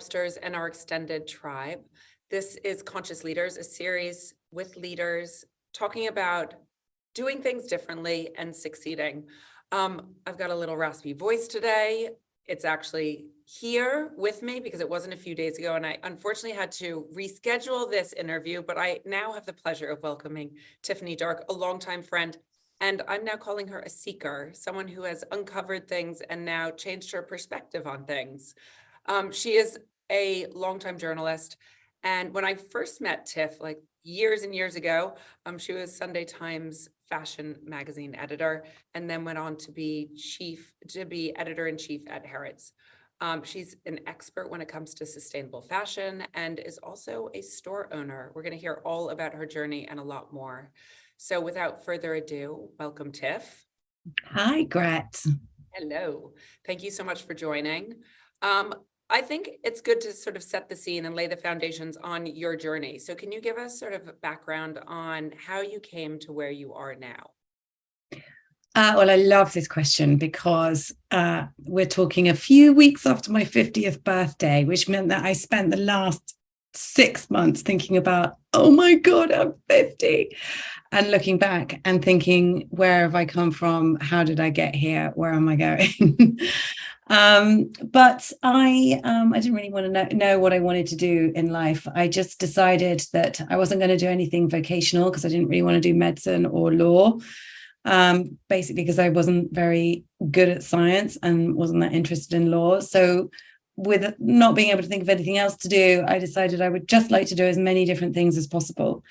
Websters and our extended tribe. This is Conscious Leaders, a series with leaders talking about doing things differently and succeeding. I've got a little raspy voice today. It's actually here with me because it wasn't a few days ago, and I unfortunately had to reschedule this interview, but I now have the pleasure of welcoming Tiffanie Darke, a longtime friend, and I'm now calling her a seeker, someone who has uncovered things and now changed her perspective on things. She is a longtime journalist, and when I first met Tiff, like years and years ago, she was Sunday Times fashion magazine editor, and then went on to be editor-in-chief at Harrods. She's an expert when it comes to sustainable fashion and is also a store owner. We're going to hear all about her journey and a lot more. So without further ado, welcome, Tiff. Hi, Gret. Hello. Thank you so much for joining. I think it's good to sort of set the scene and lay the foundations on your journey. So can you give us sort of a background on how you came to where you are now? Well, I love this question because we're talking a few weeks after my 50th birthday, which meant that I spent the last 6 months thinking about, oh my God, I'm 50. And looking back and thinking, where have I come from? How did I get here? Where am I going? But I didn't really want to know what I wanted to do in life. I just decided that I wasn't going to do anything vocational because I didn't really want to do medicine or law. Basically because I wasn't very good at science and wasn't that interested in law. So with not being able to think of anything else to do, I decided I would just like to do as many different things as possible.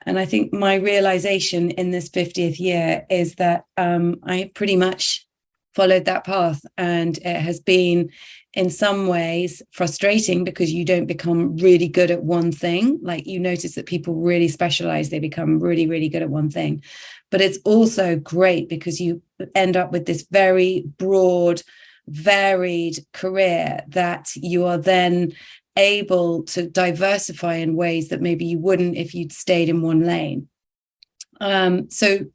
And I think my realization in this 50th year is that I pretty much followed that path, and it has been in some ways frustrating because you don't become really good at one thing. Like, you notice that people really specialize, they become really, really good at one thing. But it's also great because you end up with this very broad, varied career that you are then able to diversify in ways that maybe you wouldn't if you'd stayed in one lane. So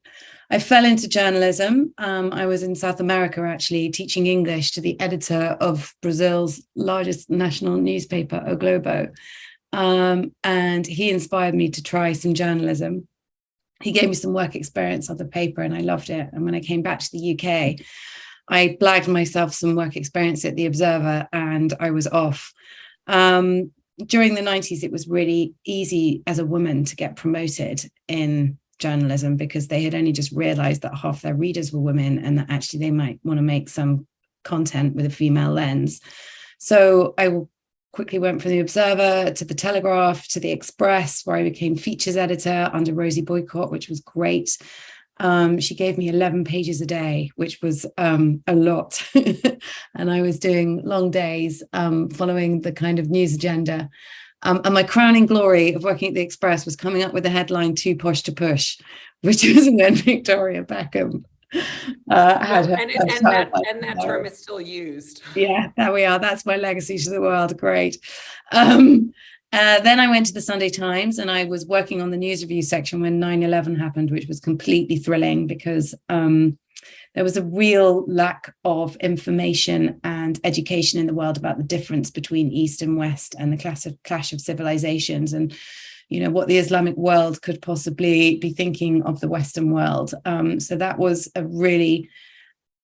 I fell into journalism. I was in South America, actually, teaching English to the editor of Brazil's largest national newspaper, O Globo. And he inspired me to try some journalism. He gave me some work experience on the paper and I loved it. And when I came back to the UK, I blagged myself some work experience at the Observer and I was off. During the 90s, it was really easy as a woman to get promoted in journalism because they had only just realized that half their readers were women and that actually they might want to make some content with a female lens. So I quickly went from the Observer to the Telegraph to the Express, where I became features editor under Rosie Boycott, which was great. She gave me 11 pages a day, which was a lot. And I was doing long days following the kind of news agenda. And my crowning glory of working at the Express was coming up with the headline "Too Posh to Push," which was when Victoria Beckham had her. And that term is still used. Yeah, there we are. That's my legacy to the world. Great. Then I went to the Sunday Times and I was working on the news review section when 9/11 happened, which was completely thrilling because there was a real lack of information and education in the world about the difference between East and West and the clash of civilizations and, you know, what the Islamic world could possibly be thinking of the Western world. So that was a really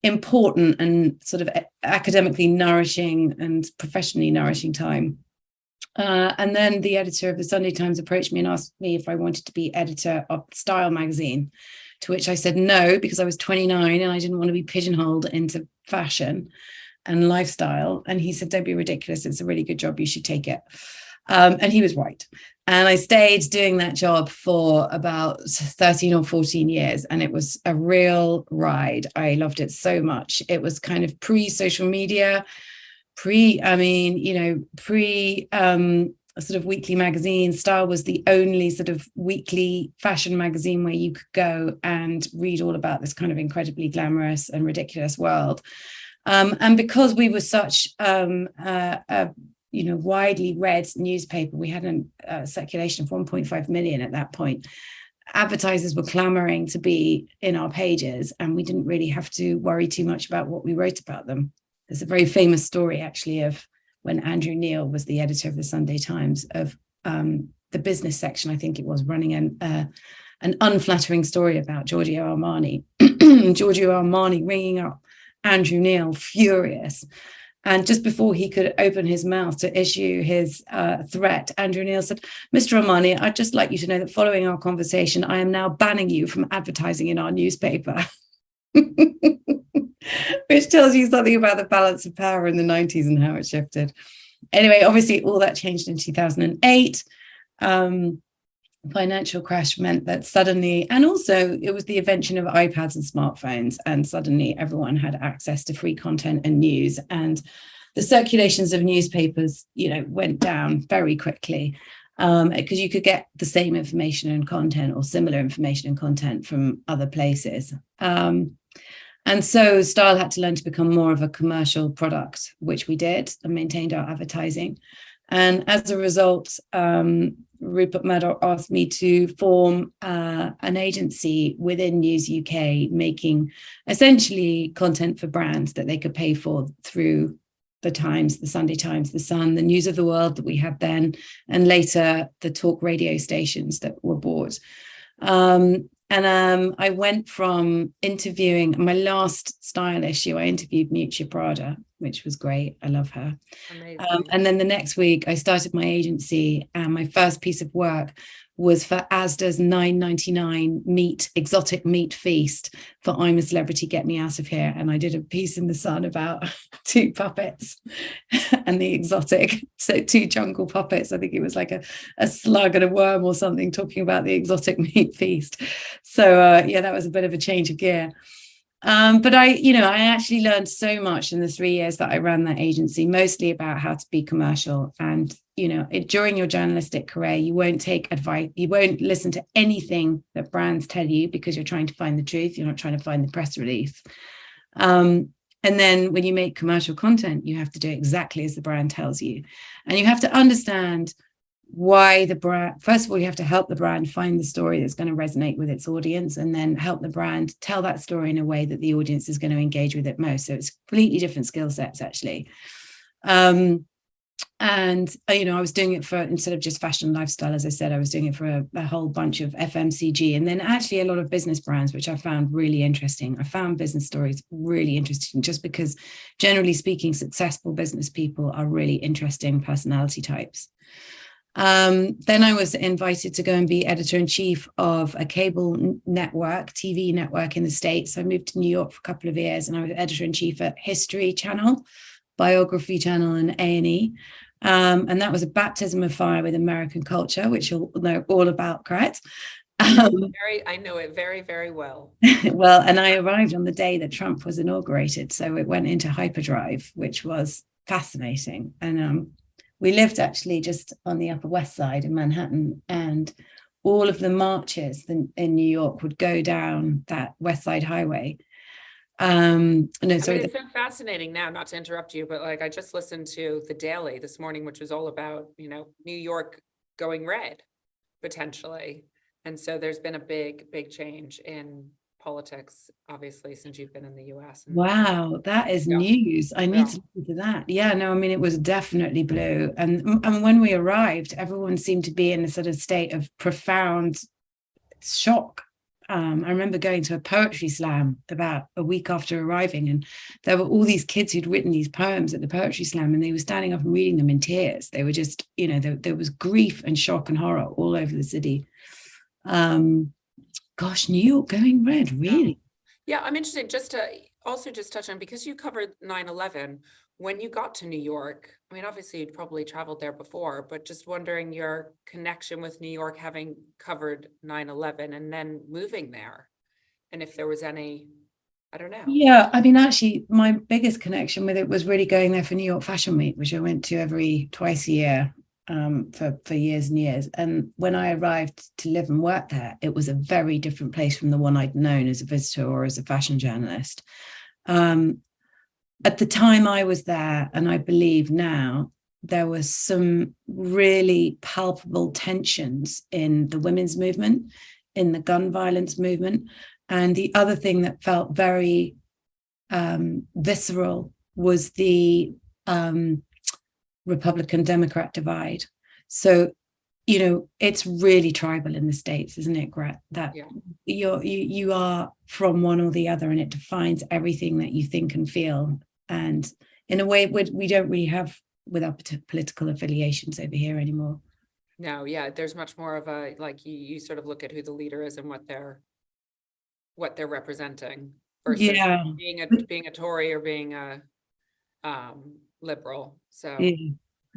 important and sort of academically nourishing and professionally nourishing time. And then the editor of the Sunday Times approached me and asked me if I wanted to be editor of Style magazine, to which I said no, because I was 29 and I didn't want to be pigeonholed into fashion and lifestyle. And he said, don't be ridiculous. It's a really good job. You should take it. And he was right. And I stayed doing that job for about 13 or 14 years. And it was a real ride. I loved it so much. It was kind of pre-social media, pre sort of weekly magazine. Style was the only sort of weekly fashion magazine where you could go and read all about this kind of incredibly glamorous and ridiculous world. And because we were such widely read newspaper, we had a circulation of 1.5 million at that point. Advertisers were clamoring to be in our pages, and we didn't really have to worry too much about what we wrote about them. There's a very famous story, actually, of when Andrew Neil was the editor of the Sunday Times, of the business section, I think it was, running an unflattering story about Giorgio Armani. Giorgio Armani ringing up Andrew Neil, furious. And just before he could open his mouth to issue his threat, Andrew Neil said, "Mr. Armani, I'd just like you to know that following our conversation, I am now banning you from advertising in our newspaper." Which tells you something about the balance of power in the 90s and how it shifted. Anyway, obviously, all that changed in 2008. Financial crash meant that suddenly, and also it was the invention of iPads and smartphones, and suddenly everyone had access to free content and news, and the circulations of newspapers, went down very quickly, because you could get the same information and content or similar information and content from other places. And so Style had to learn to become more of a commercial product, which we did, and maintained our advertising. And as a result, Rupert Murdoch asked me to form an agency within News UK, making essentially content for brands that they could pay for through the Times, the Sunday Times, the Sun, the News of the World that we had then, and later the talk radio stations that were bought. And I went from interviewing, my last Style issue, I interviewed Miuccia Prada, which was great. I love her. And then the next week I started my agency, and my first piece of work was for Asda's $9.99 exotic meat feast for I'm a Celebrity, Get Me Out of Here. And I did a piece in the Sun about two puppets and the exotic, so two jungle puppets. I think it was like a slug and a worm or something, talking about the exotic meat feast. So yeah, that was a bit of a change of gear. But I actually learned so much in the 3 years that I ran that agency, mostly about how to be commercial. And, during your journalistic career, you won't take advice, you won't listen to anything that brands tell you, because you're trying to find the truth. You're not trying to find the press release. And then when you make commercial content, you have to do exactly as the brand tells you. And you have to understand why the brand, first of all, you have to help the brand find the story that's going to resonate with its audience, and then help the brand tell that story in a way that the audience is going to engage with it most. So it's completely different skill sets, actually. And I was doing it for, instead of just fashion and lifestyle, as I said, I was doing it for a whole bunch of FMCG, and then actually a lot of business brands, which I found really interesting. I found business stories really interesting, just because, generally speaking, successful business people are really interesting personality types. Then I was invited to go and be editor-in-chief of a cable network, TV network in the States. I moved to New York for a couple of years, and I was editor-in-chief at History Channel, Biography Channel, and A&E. And that was a baptism of fire with American culture, which you'll know all about, correct? I know it very, very well. Well, and I arrived on the day that Trump was inaugurated, so it went into hyperdrive, which was fascinating. And we lived actually just on the Upper West Side in Manhattan, and all of the marches in New York would go down that West Side Highway. It's so fascinating now, not to interrupt you, but I just listened to The Daily this morning, which was all about, New York going red, potentially. And so there's been a big, big change in politics, obviously, since you've been in the US. Wow, that is news. I need to listen to that. Yeah, no, I mean, it was definitely blue. And when we arrived, everyone seemed to be in a sort of state of profound shock. I remember going to a poetry slam about a week after arriving, and there were all these kids who'd written these poems at the poetry slam, and they were standing up and reading them in tears. They were just, there was grief and shock and horror all over the city. Gosh, New York going red, really? Yeah, I'm interested just to also just touch on, because you covered 9/11, when you got to New York, I mean, obviously you'd probably traveled there before, but just wondering your connection with New York, having covered 9/11 and then moving there, and if there was any, I don't know. Yeah, I mean, actually, my biggest connection with it was really going there for New York Fashion Week, which I went to twice a year for years and years. And when I arrived to live and work there, it was a very different place from the one I'd known as a visitor or as a fashion journalist. At the time I was there, and I believe now, there was some really palpable tensions in the women's movement, in the gun violence movement. And the other thing that felt very visceral was the Republican Democrat divide. So, you know, it's really tribal in the States, isn't it, Gret? That you are from one or the other, and it defines everything that you think and feel. And in a way, we don't really have with our political affiliations over here anymore. No, yeah, there's much more of a, like, you sort of look at who the leader is and what they're representing versus being a Tory or being a liberal. So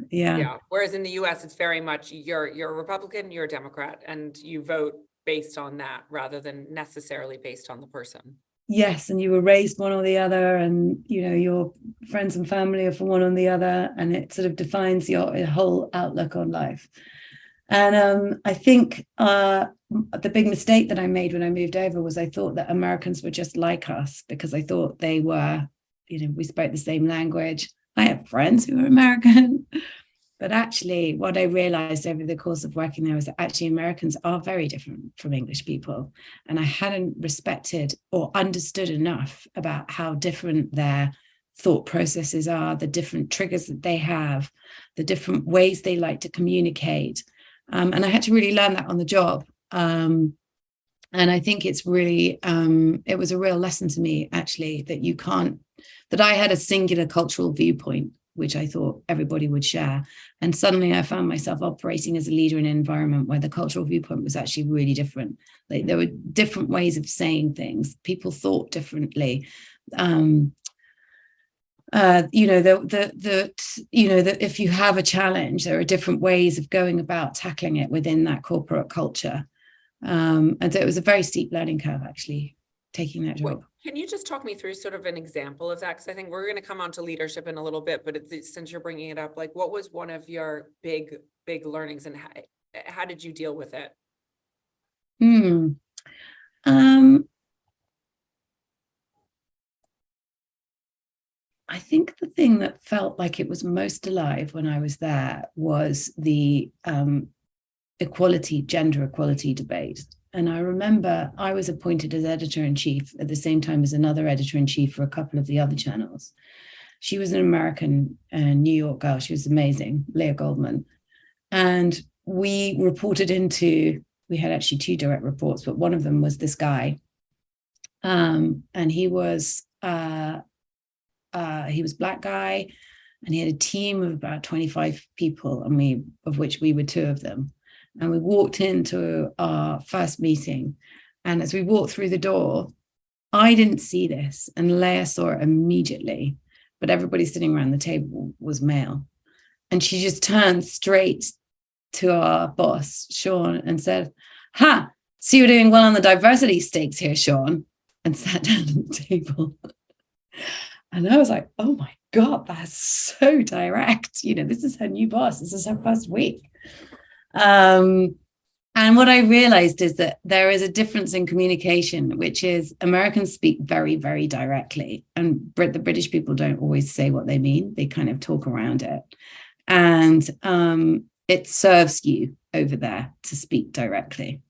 yeah. Whereas in the US, it's very much you're a Republican, you're a Democrat, and you vote based on that rather than necessarily based on the person. Yes, and you were raised one or the other, and you know your friends and family are for one or the other, and it sort of defines your whole outlook on life. And I think the big mistake that I made when I moved over was I thought that Americans were just like us, because I thought they were, you know, we spoke the same language. I have friends who are American. But actually, what I realized over the course of working there was that actually Americans are very different from English people. And I hadn't respected or understood enough about how different their thought processes are, the different triggers that they have, the different ways they like to communicate. And I had to really learn that on the job. And I think it's really, it was a real lesson to me, actually, that I had a singular cultural viewpoint, which I thought everybody would share. And suddenly I found myself operating as a leader in an environment where the cultural viewpoint was actually really different. Like, there were different ways of saying things. People thought differently. That if you have a challenge, there are different ways of going about tackling it within that corporate culture. And so it was a very steep learning curve, actually, taking that job. Can you just talk me through sort of an example of that? Because I think we're going to come on to leadership in a little bit, but since you're bringing it up, like, what was one of your big learnings, and how did you deal with it? I think the thing that felt like it was most alive when I was there was the gender equality debate. And I remember I was appointed as editor-in-chief at the same time as another editor-in-chief for a couple of the other channels. She was an American New York girl. She was amazing, Leah Goldman. And we reported we had actually two direct reports, but one of them was this guy. And he was a Black guy, and he had a team of about 25 people, of which we were two of them. And we walked into our first meeting, and as we walked through the door, I didn't see this, and Leah saw it immediately, but everybody sitting around the table was male. And she just turned straight to our boss, Sean, and said, "Ha, so you're doing well on the diversity stakes here, Sean," and sat down at the table. And I was like, oh my God, that's so direct. You know, this is her new boss. This is her first week. And what I realized is that there is a difference in communication, which is Americans speak very, very directly. And the British people don't always say what they mean. They kind of talk around it. And it serves you over there to speak directly.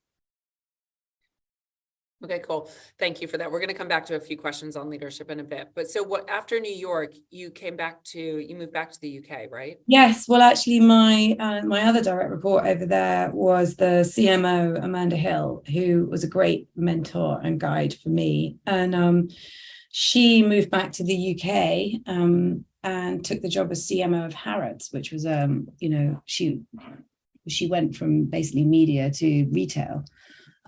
Okay, cool. Thank you for that. We're going to come back to a few questions on leadership in a bit. But so after New York, you moved back to the UK, right? Yes. Well, actually, my other direct report over there was the CMO, Amanda Hill, who was a great mentor and guide for me. And she moved back to the UK and took the job as CMO of Harrods, which was, she went from basically media to retail.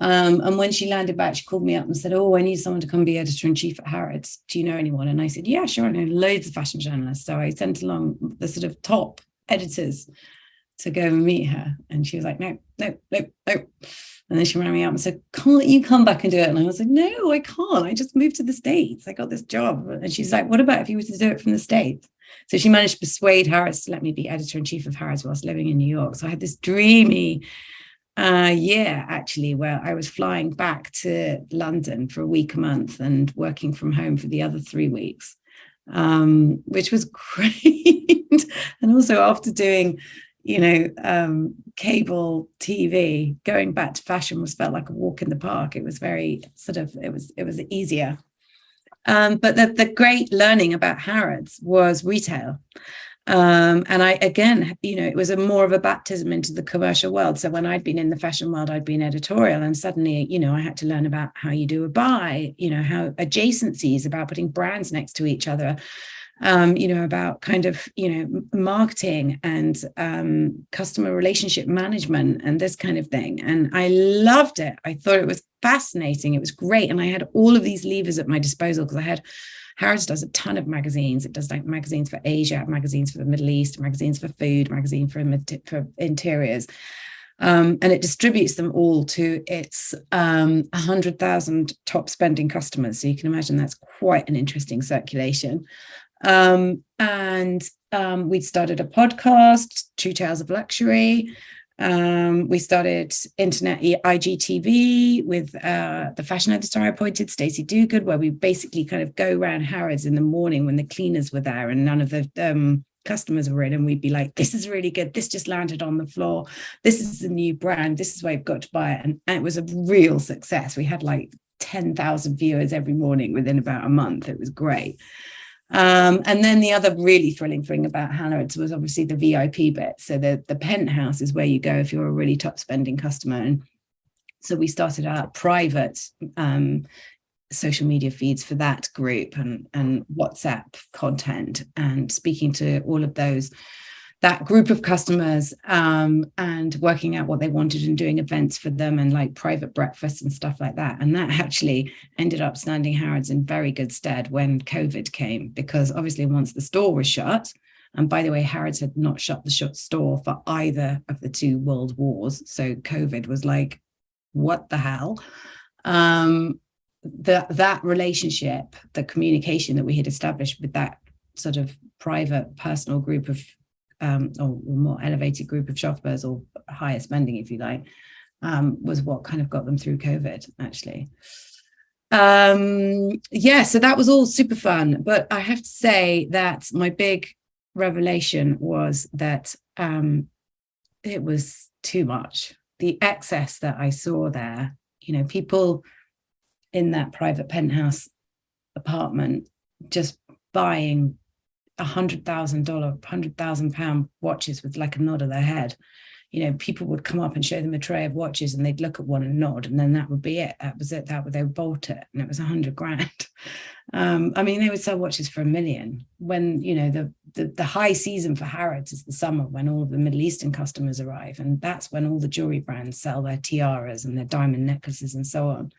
And when she landed back, she called me up and said, "Oh, I need someone to come be editor-in-chief at Harrods. Do you know anyone?" And I said, "Yeah, sure. I know loads of fashion journalists." So I sent along the sort of top editors to go and meet her. And she was like, no. And then she rang me up and said, "Can't you come back and do it?" And I was like, "No, I can't. I just moved to the States. I got this job." And she's like, "What about if you were to do it from the States?" So she managed to persuade Harrods to let me be editor-in-chief of Harrods whilst living in New York. So I had this dreamy actually, where I was flying back to London for a week a month and working from home for the other 3 weeks, which was great. And also after doing, cable TV, going back to fashion felt like a walk in the park. It was very it was easier. But the great learning about Harrods was retail. And I, again, it was more of a baptism into the commercial world. So when I'd been in the fashion world, I'd been editorial, and suddenly, I had to learn about how you do a buy, how adjacencies, about putting brands next to each other, about kind of, marketing and customer relationship management and this kind of thing. And I loved it. I thought it was fascinating. It was great. And I had all of these levers at my disposal because Harrods does a ton of magazines. It does like magazines for Asia, magazines for the Middle East, magazines for food, magazine for interiors. And it distributes them all to its 100,000 top spending customers. So you can imagine that's quite an interesting circulation. And we started a podcast, True Tales of Luxury. We started internet IGTV with the fashion editor I appointed, Stacey Duguid, where we basically kind of go around Harrods in the morning when the cleaners were there and none of the customers were in, and we'd be like, this is really good, this just landed on the floor, this is the new brand, this is where you've got to buy it. And it was a real success. We had like 10,000 viewers every morning within about a month. It was great. And then the other really thrilling thing about Harrods was obviously the VIP bit. So the penthouse is where you go if you're a really top spending customer. And so we started out private social media feeds for that group and WhatsApp content, and speaking to all of that group of customers, and working out what they wanted and doing events for them and like private breakfasts and stuff like that. And that actually ended up standing Harrods in very good stead when COVID came, because obviously once the store was shut, and by the way, Harrods had not shut the store for either of the two world wars. So COVID was like, what the hell? That relationship, the communication that we had established with that sort of private personal group of or more elevated group of shoppers, or higher spending, if you like, was what kind of got them through COVID, actually. So that was all super fun. But I have to say that my big revelation was that it was too much. The excess that I saw there, people in that private penthouse apartment just buying $100,000, £100,000 watches with like a nod of their head. People would come up and show them a tray of watches and they'd look at one and nod, and then that would be it. That was it. They would bolt it, and it was $100,000. They would sell watches for $1 million when, the high season for Harrods is the summer, when all of the Middle Eastern customers arrive. And that's when all the jewelry brands sell their tiaras and their diamond necklaces and so on.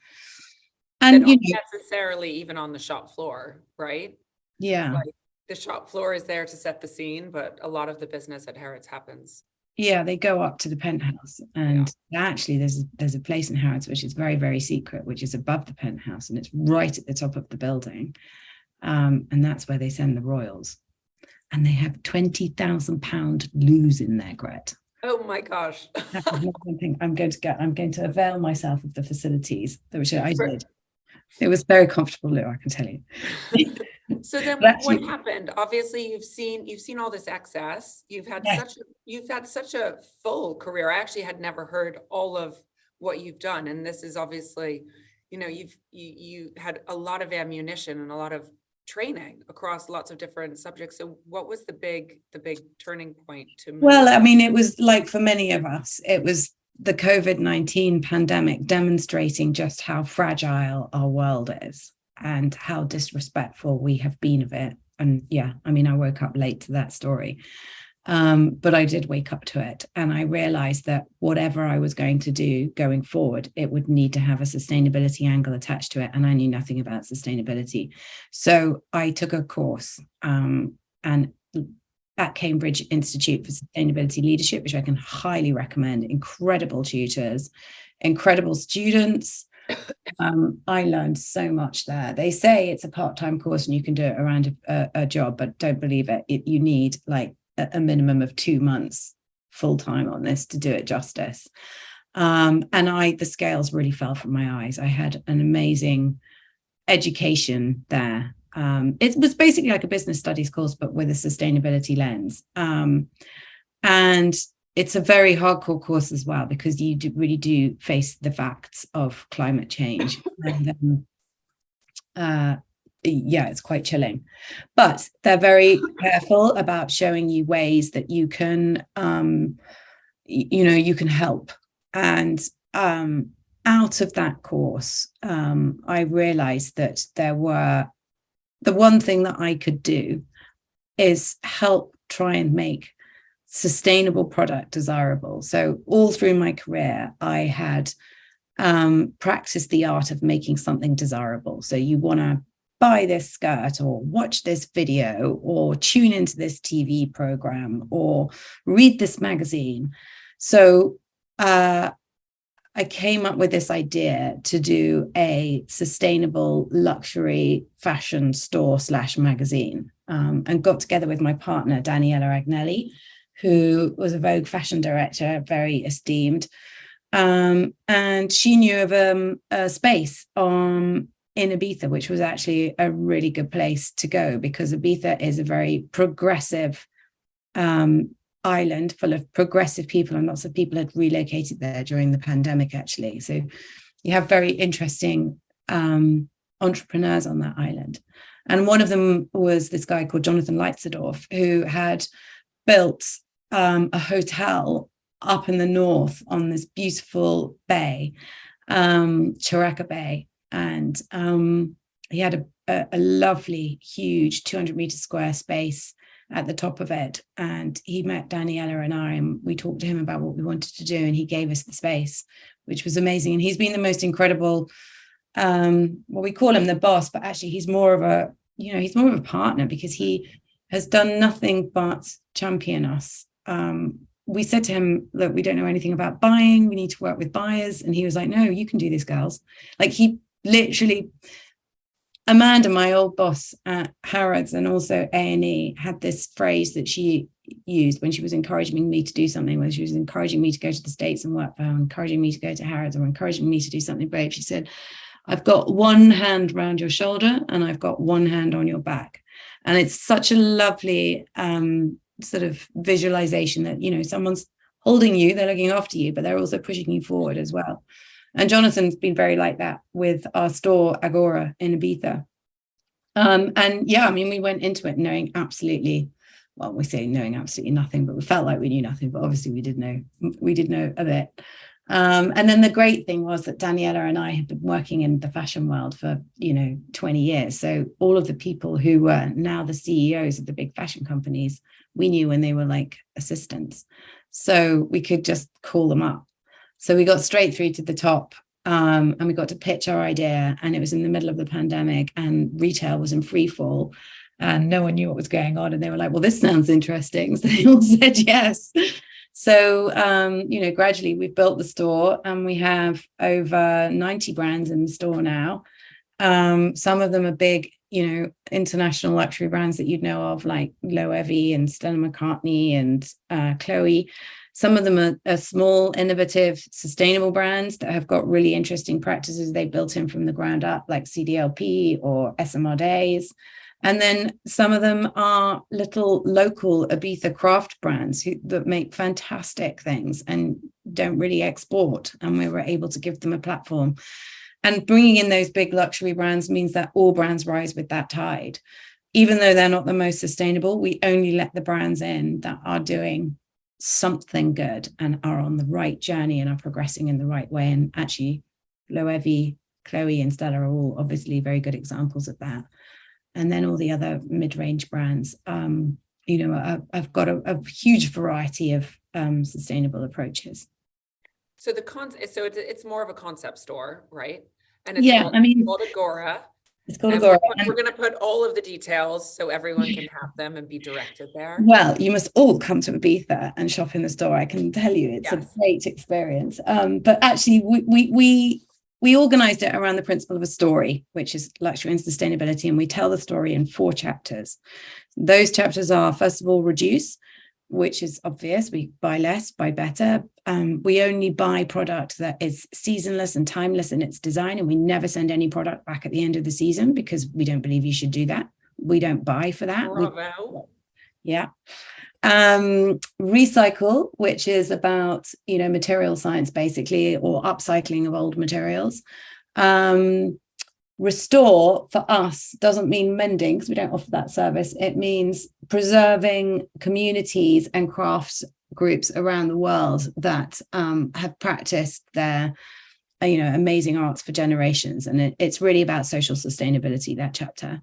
And not necessarily even on the shop floor, right? Yeah. Like, the shop floor is there to set the scene, but a lot of the business at Harrods happens. Yeah, they go up to the penthouse, and actually there's a place in Harrods which is very, very secret, which is above the penthouse, and it's right at the top of the building, and that's where they send the royals, and they have £20,000 loos in there, Gret. Oh my gosh! That's not something I'm going to avail myself of the facilities, which I did. It was very comfortable, Lou, I can tell you. So then what happened? Obviously you've seen all this excess. You've had such a full career. I actually had never heard all of what you've done. And this is obviously, you had a lot of ammunition and a lot of training across lots of different subjects. So what was the big turning point to move? Well, it was like for many of us, it was the COVID-19 pandemic demonstrating just how fragile our world is and how disrespectful we have been of it. And I woke up late to that story. But I did wake up to it, and I realized that whatever I was going to do going forward, it would need to have a sustainability angle attached to it. And I knew nothing about sustainability. So I took a course at Cambridge Institute for Sustainability Leadership, which I can highly recommend. Incredible tutors, incredible students. I learned so much there. They say it's a part-time course and you can do it around a job, but don't believe it. You need like a minimum of 2 months full-time on this to do it justice. And the scales really fell from my eyes. I had an amazing education there. It was basically like a business studies course, but with a sustainability lens. And it's a very hardcore course as well, because you really do face the facts of climate change. And yeah, it's quite chilling. But they're very careful about showing you ways that you can, you can help. And out of that course, I realized that the one thing that I could do is help try and make sustainable product desirable. So all through my career, I had practiced the art of making something desirable. So you want to buy this skirt or watch this video or tune into this TV program or read this magazine. So I came up with this idea to do a sustainable luxury fashion store / magazine, and got together with my partner, Daniela Agnelli, who was a Vogue fashion director, very esteemed. And she knew of a space in Ibiza, which was actually a really good place to go, because Ibiza is a very progressive island full of progressive people, and lots of people had relocated there during the pandemic, actually. So you have very interesting entrepreneurs on that island. And one of them was this guy called Jonathan Leitzerdorf, who had built a hotel up in the north on this beautiful bay, Characa Bay. And he had a lovely, huge 200-meter square space at the top of it. And he met Daniela and I, and we talked to him about what we wanted to do, and he gave us the space, which was amazing. And he's been the most incredible, we call him the boss, but actually he's more of a partner, because he has done nothing but champion us. We said to him, look, we don't know anything about buying, we need to work with buyers. And he was like, no, you can do this, girls. Like, he literally, Amanda, my old boss at Harrods and also A&E, had this phrase that she used when she was encouraging me to do something, when she was encouraging me to go to the States and work for her, encouraging me to go to Harrods, or encouraging me to do something brave. She said, I've got one hand around your shoulder and I've got one hand on your back. And it's such a lovely sort of visualization that, someone's holding you, they're looking after you, but they're also pushing you forward as well. And Jonathan's been very like that with our store Agora in Ibiza. And yeah, I mean, we went into it knowing absolutely, well, we say knowing absolutely nothing, but we felt like we knew nothing, but obviously we did know a bit. And then the great thing was that Daniela and I have been working in the fashion world for 20 years. So all of the people who were now the CEOs of the big fashion companies, we knew when they were like assistants. So we could just call them up. So we got straight through to the top, and we got to pitch our idea, and it was in the middle of the pandemic and retail was in free fall and no one knew what was going on. And they were like, well, this sounds interesting. So they all said yes. So, gradually we've built the store, and we have over 90 brands in the store now. Some of them are big, international luxury brands that you'd know of, like Loewe and Stella McCartney and Chloe. Some of them are small, innovative, sustainable brands that have got really interesting practices they built in from the ground up, like CDLP or SMR Days. And then some of them are little local Ibiza craft brands that make fantastic things and don't really export. And we were able to give them a platform. And bringing in those big luxury brands means that all brands rise with that tide. Even though they're not the most sustainable, we only let the brands in that are doing something good and are on the right journey and are progressing in the right way. And actually, Loewe, Chloe, and Stella are all obviously very good examples of that. And then all the other mid-range brands, I've got a huge variety of sustainable approaches. So it's more of a concept store, right? And it's called Agora. It's called Agora. We're going to put all of the details so everyone can have them and be directed there. Well, you must all come to Ibiza and shop in the store. I can tell you, it's a great experience. But actually, we organized it around the principle of a story, which is luxury and sustainability. And we tell the story in 4 chapters. Those chapters are, first of all, reduce, which is obvious. We buy less, buy better. We only buy product that is seasonless and timeless in its design. And we never send any product back at the end of the season, because we don't believe you should do that. We don't buy for that. Bravo. Recycle, which is about, material science, basically, or upcycling of old materials. restore for us doesn't mean mending, because we don't offer that service. It means preserving communities and crafts groups around the world that have practiced their amazing arts for generations. And it's really about social sustainability, that chapter.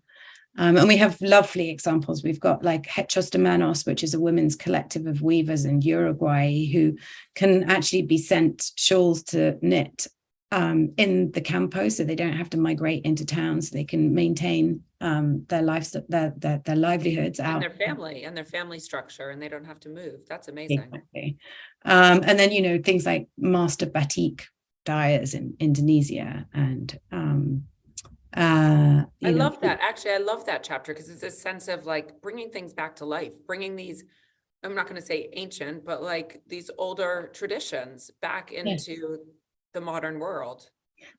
And we have lovely examples. We've got like Hechos de Manos, which is a women's collective of weavers in Uruguay who can actually be sent shawls to knit in the campo, so they don't have to migrate into towns. They can maintain their livelihoods out. And their family structure, and they don't have to move. That's amazing. Exactly. And then, things like master batik dyers in Indonesia. And I love that. Actually, I love that chapter because it's a sense of like bringing things back to life, bringing these, I'm not going to say ancient, but like these older traditions back into the modern world.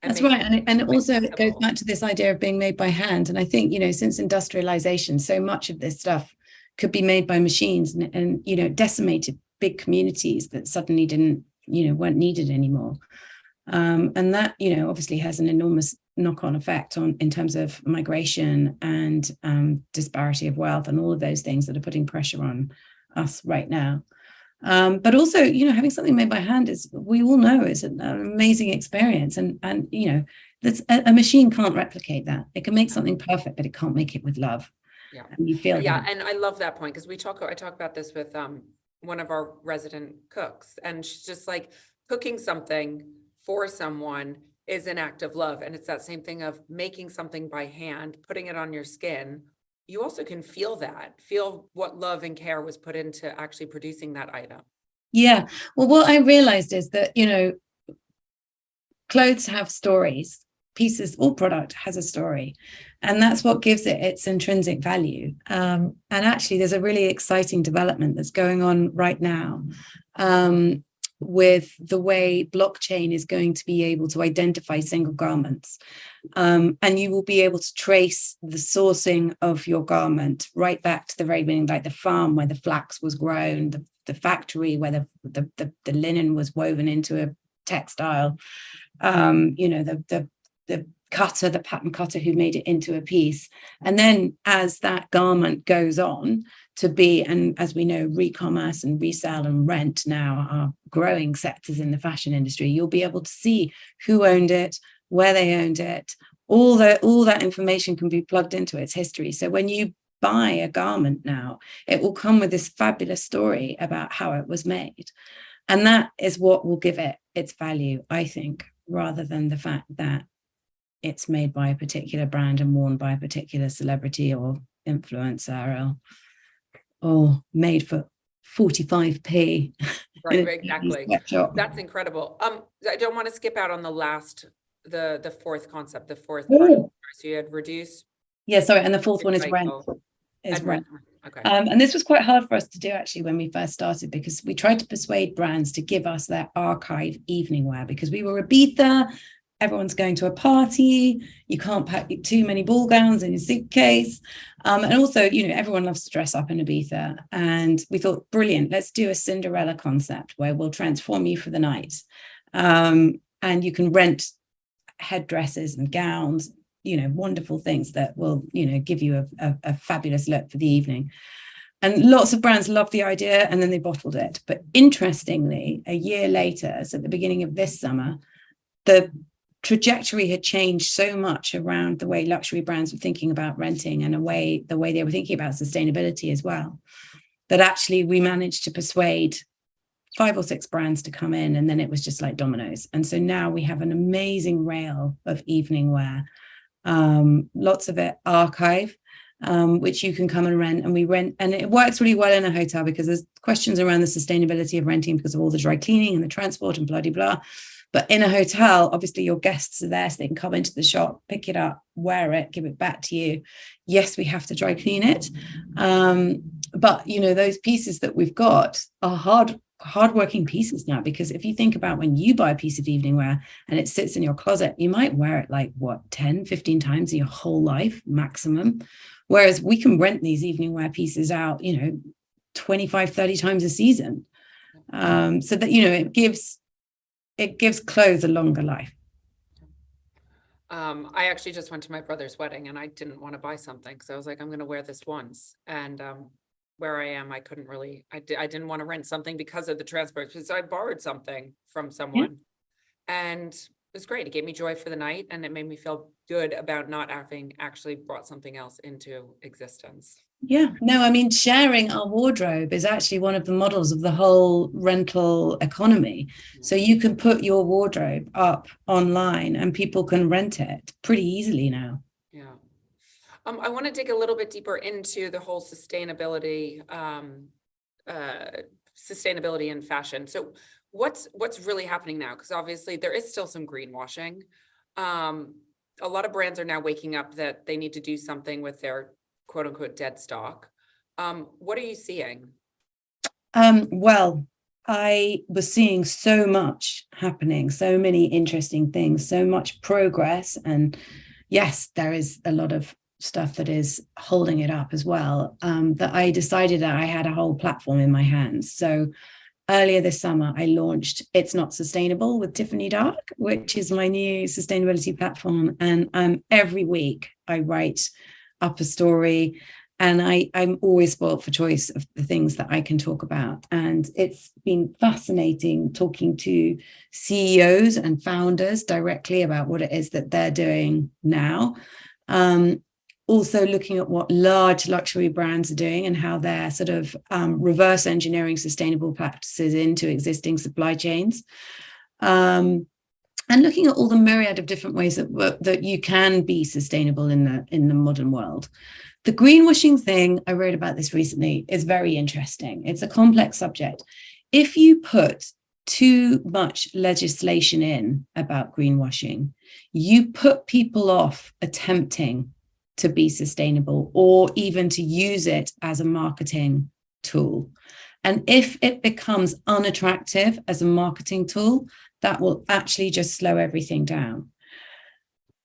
That's right. And it also goes back to this idea of being made by hand. And I think, since industrialization, so much of this stuff could be made by machines and decimated big communities that suddenly weren't needed anymore. And that, obviously has an enormous knock-on effect in terms of migration and disparity of wealth and all of those things that are putting pressure on us right now. But also, having something made by hand we all know is an amazing experience. And that's a machine can't replicate that. It can make something perfect, but it can't make it with love. Yeah. And you feel and I love that point because I talk about this with one of our resident cooks, and she's just like, cooking something for someone is an act of love. And it's that same thing of making something by hand, putting it on your skin. You also can feel what love and care was put into actually producing that item. Yeah. Well, what I realized is that, clothes have stories. Pieces, all product has a story. And that's what gives it its intrinsic value. And actually, there's a really exciting development that's going on right now with the way blockchain is going to be able to identify single garments. And you will be able to trace the sourcing of your garment right back to the very beginning, like the farm where the flax was grown, the factory where the linen was woven into a textile, the cutter, the pattern cutter who made it into a piece. And then as that garment goes on to be, and as we know, re-commerce and resell and rent now are growing sectors in the fashion industry, you'll be able to see who owned it, where they owned it, all that information can be plugged into its history. So when you buy a garment now, it will come with this fabulous story about how it was made. And that is what will give it its value, I think, rather than the fact that it's made by a particular brand and worn by a particular celebrity or influencer or made for 45p. Right, exactly. That's incredible. I don't want to skip out on the fourth concept, the fourth part. So you had reduce. Yeah, sorry. And the fourth one is rent. Okay. And this was quite hard for us to do actually when we first started, because we tried to persuade brands to give us their archive evening wear, because we were Ibiza, everyone's going to a party, you can't pack too many ball gowns in your suitcase. And also, everyone loves to dress up in Ibiza. And we thought, brilliant, let's do a Cinderella concept where we'll transform you for the night. And you can rent headdresses and gowns, wonderful things that will, give you a fabulous look for the evening. And lots of brands loved the idea, and then they bottled it. But interestingly, a year later, so at the beginning of this summer, the trajectory had changed so much around the way luxury brands were thinking about renting and the way they were thinking about sustainability as well, that actually we managed to persuade 5 or 6 brands to come in, and then it was just like dominoes. And so now we have an amazing rail of evening wear, lots of it archive, which you can come and rent, and we rent, and it works really well in a hotel because there's questions around the sustainability of renting because of all the dry cleaning and the transport and blah, blah, blah. But in a hotel, obviously your guests are there, so they can come into the shop, pick it up, wear it, give it back to you. Yes, we have to dry clean it. But, those pieces that we've got are hardworking pieces now, because if you think about when you buy a piece of evening wear and it sits in your closet, you might wear it like 10, 15 times in your whole life maximum. Whereas we can rent these evening wear pieces out, 25, 30 times a season. So that, it gives clothes a longer life. I actually just went to my brother's wedding and I didn't want to buy something because I was like, I'm going to wear this once. And where I am, I couldn't really, I didn't want to rent something because of the transport. So I borrowed something from Yeah. someone and it was great. It gave me joy for the night and it made me feel good about not having actually brought something else into existence. Yeah, no, I mean, sharing our wardrobe is actually one of the models of the whole rental economy. So you can put your wardrobe up online and people can rent it pretty easily now. Yeah. I want to dig a little bit deeper into the whole sustainability in fashion. So what's really happening now? Because obviously there is still some greenwashing. A lot of brands are now waking up that they need to do something with their quote unquote dead stock. What are you seeing? Well, I was seeing so much happening, so many interesting things, so much progress. And yes, there is a lot of stuff that is holding it up as well, that I decided that I had a whole platform in my hands. So earlier this summer, I launched It's Not Sustainable with Tiffanie Darke, which is my new sustainability platform. And every week I write up a story. And I'm always spoiled for choice of the things that I can talk about. And it's been fascinating talking to CEOs and founders directly about what it is that they're doing now. Also looking at what large luxury brands are doing and how they're sort of reverse engineering sustainable practices into existing supply chains. And looking at all the myriad of different ways that you can be sustainable in the modern world. The greenwashing thing, I wrote about this recently, is very interesting. It's a complex subject. If you put too much legislation in about greenwashing, you put people off attempting to be sustainable or even to use it as a marketing tool. And if it becomes unattractive as a marketing tool, that will actually just slow everything down.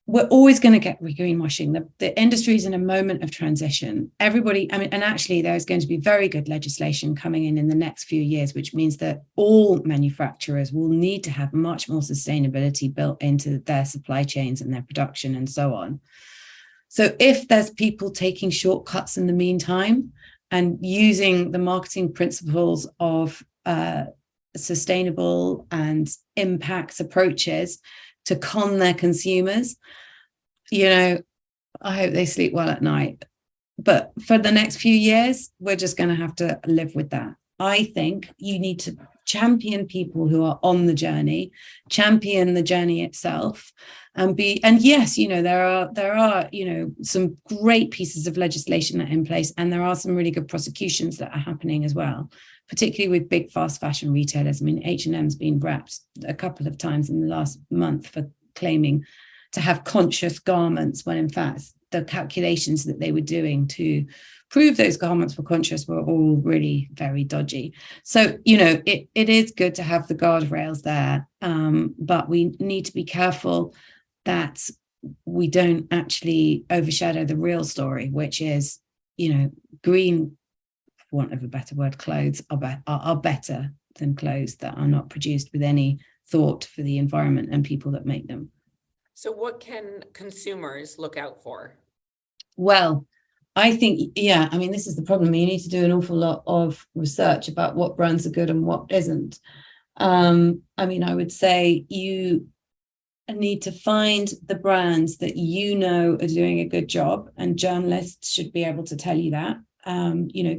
We're always going to get greenwashing. The industry is in a moment of transition. Everybody, I mean, and actually there's going to be very good legislation coming in the next few years, which means that all manufacturers will need to have much more sustainability built into their supply chains and their production and so on. So if there's people taking shortcuts in the meantime and using the marketing principles of sustainable and impact approaches to con their consumers, I hope they sleep well at night. But for the next few years, we're just going to have to live with that. I think you need to champion people who are on the journey, champion the journey itself, and yes, there are some great pieces of legislation that are in place, and there are some really good prosecutions that are happening as well, particularly with big fast fashion retailers. I mean, H&M's been wrapped a couple of times in the last month for claiming to have conscious garments, when in fact the calculations that they were doing to prove those garments were conscious were all really very dodgy. So, it is good to have the guardrails there, but we need to be careful that we don't actually overshadow the real story, which is, green, for want of a better word, clothes are better than clothes that are not produced with any thought for the environment and people that make them. So what can consumers look out for? Well, I think, this is the problem. You need to do an awful lot of research about what brands are good and what isn't. I would say you need to find the brands that are doing a good job, and journalists should be able to tell you that.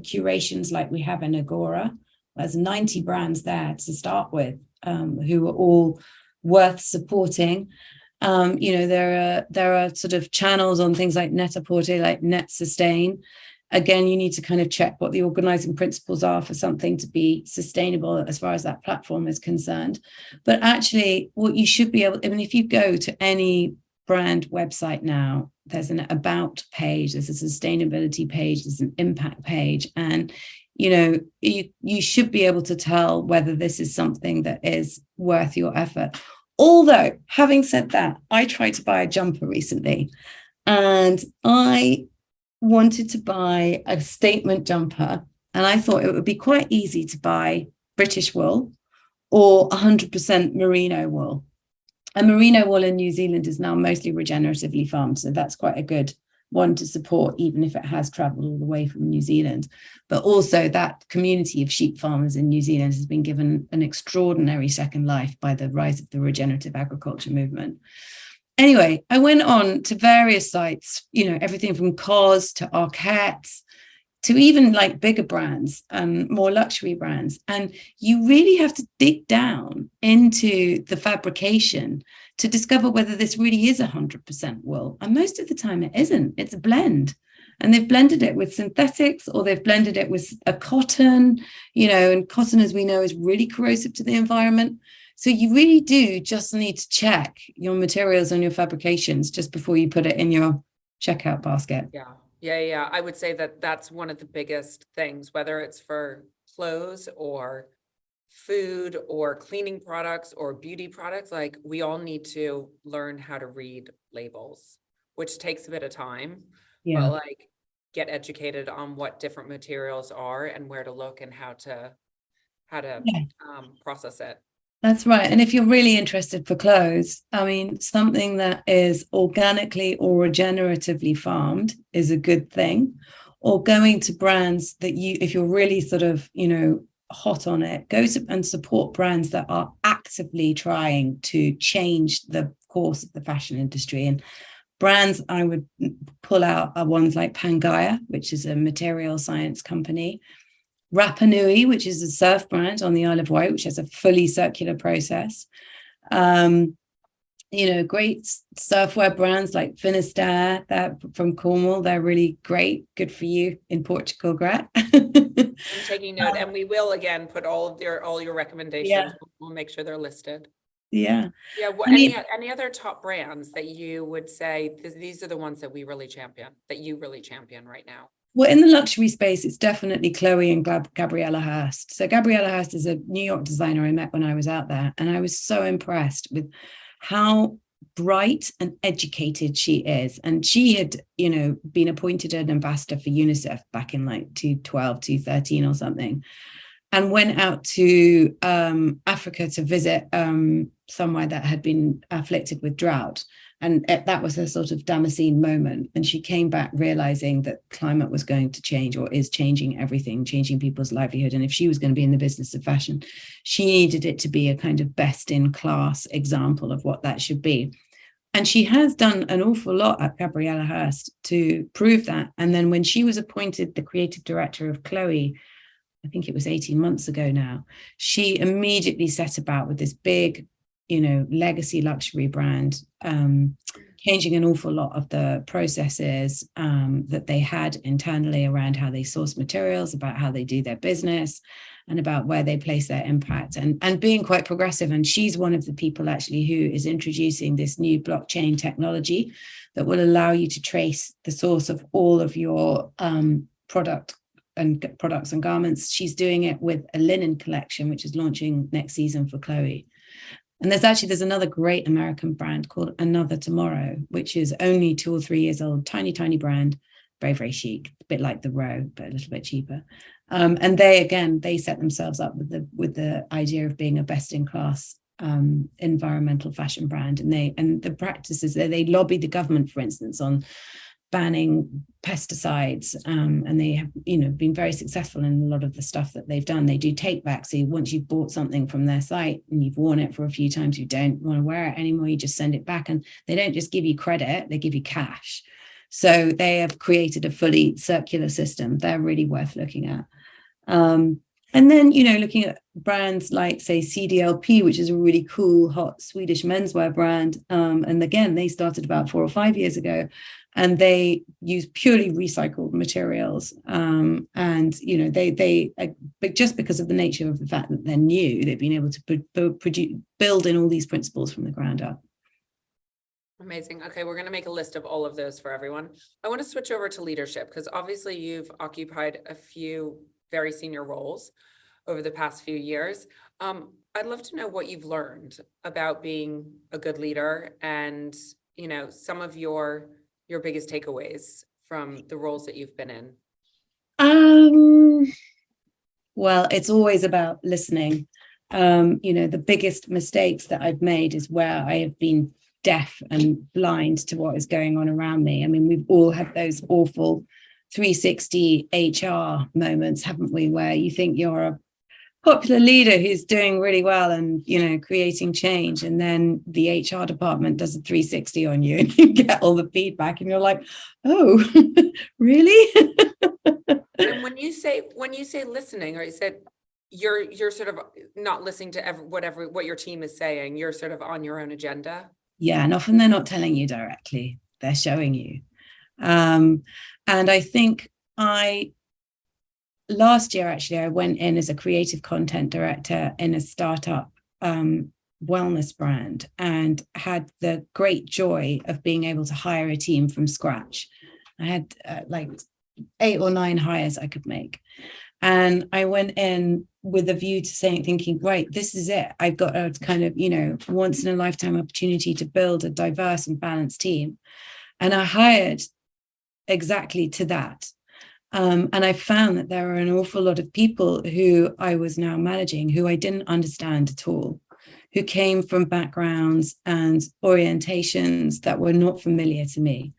Curations like we have in Agora, there's 90 brands there to start with, who are all worth supporting. There are sort of channels on things like Net-a-Porter, like Net Sustain. Again, you need to kind of check what the organizing principles are for something to be sustainable as far as that platform is concerned. But actually, what you should be able, if you go to any brand website now, there's an about page, there's a sustainability page, there's an impact page, and you should be able to tell whether this is something that is worth your effort. Although, having said that, I tried to buy a jumper recently, and I wanted to buy a statement jumper, and I thought it would be quite easy to buy British wool or 100% merino wool. And merino wool in New Zealand is now mostly regeneratively farmed. So that's quite a good one to support, even if it has traveled all the way from New Zealand. But also that community of sheep farmers in New Zealand has been given an extraordinary second life by the rise of the regenerative agriculture movement. Anyway, I went on to various sites, everything from COS to Arquette to even like bigger brands and more luxury brands. And you really have to dig down into the fabrication to discover whether this really is 100% wool. And most of the time it isn't, it's a blend. And they've blended it with synthetics, or they've blended it with a cotton, and cotton, as we know, is really corrosive to the environment. So you really do just need to check your materials and your fabrications just before you put it in your checkout basket. Yeah. I would say that that's one of the biggest things, whether it's for clothes or food or cleaning products or beauty products. Like, we all need to learn how to read labels, which takes a bit of time, but like, get educated on what different materials are and where to look and how to process it. That's right. And if you're really interested for clothes, I mean, something that is organically or regeneratively farmed is a good thing. Or going to brands that if you're really sort of, hot on it, go and support brands that are actively trying to change the course of the fashion industry. And brands I would pull out are ones like Pangaea, which is a material science company. Rapa Nui, which is a surf brand on the Isle of Wight, which has a fully circular process. Great surfwear brands like Finisterre, they're from Cornwall. They're really great. Good for you in Portugal, Gret. I'm taking note, and we will again put all your recommendations. Yeah. We'll make sure they're listed. Yeah. Well, any other top brands that you would say, because these are the ones that you really champion right now? Well, in the luxury space, it's definitely Chloe and Gabriella Hearst. So Gabriella Hearst is a New York designer I met when I was out there, and I was so impressed with how bright and educated she is. And she had, been appointed an ambassador for UNICEF back in like 2012, 2013 or something, and went out to Africa to visit somewhere that had been afflicted with drought. And that was her sort of Damascene moment. And she came back realizing that climate was going to change, or is changing everything, changing people's livelihood. And if she was going to be in the business of fashion, she needed it to be a kind of best in class example of what that should be. And she has done an awful lot at Gabriella Hearst to prove that. And then when she was appointed the creative director of Chloe, I think it was 18 months ago now, she immediately set about with this big, legacy luxury brand, changing an awful lot of the processes that they had internally around how they source materials, about how they do their business, and about where they place their impact, and being quite progressive. And she's one of the people actually who is introducing this new blockchain technology that will allow you to trace the source of all of your products and garments. She's doing it with a linen collection, which is launching next season for Chloe. And there's another great American brand called Another Tomorrow, which is only 2 or 3 years old, tiny brand, very, very chic, a bit like the Row, but a little bit cheaper. And they set themselves up with the idea of being a best-in-class environmental fashion brand. And the practices there, they lobby the government, for instance, on banning pesticides, and they have been very successful in a lot of the stuff that they've done. They do take back, so once you've bought something from their site and you've worn it for a few times, you don't want to wear it anymore, you just send it back. And they don't just give you credit, they give you cash. So they have created a fully circular system. They're really worth looking at. And then, looking at brands like, say, CDLP, which is a really cool, hot Swedish menswear brand. And again, they started about 4 or 5 years ago, and they use purely recycled materials. And, but just because of the nature of the fact that they're new, they've been able to build in all these principles from the ground up. Amazing. Okay, we're going to make a list of all of those for everyone. I want to switch over to leadership, because obviously you've occupied a few very senior roles over the past few years. I'd love to know what you've learned about being a good leader, and some of your biggest takeaways from the roles that you've been in. Well, it's always about listening. The biggest mistakes that I've made is where I have been deaf and blind to what is going on around me. I mean, we've all had those awful 360 HR moments, haven't we, where you think you're a popular leader who's doing really well and, creating change, and then the HR department does a 360 on you and you get all the feedback and you're like, oh, really? And when you say listening, or you said you're sort of not listening to what your team is saying, you're sort of on your own agenda. Yeah, and often they're not telling you directly, they're showing you. And I think last year, actually, I went in as a creative content director in a startup wellness brand, and had the great joy of being able to hire a team from scratch. I had like 8 or 9 hires I could make. And I went in with a view to thinking, right, this is it. I've got a kind of, once in a lifetime opportunity to build a diverse and balanced team. And I hired exactly to that. And I found that there are an awful lot of people who I was now managing who I didn't understand at all, who came from backgrounds and orientations that were not familiar to me.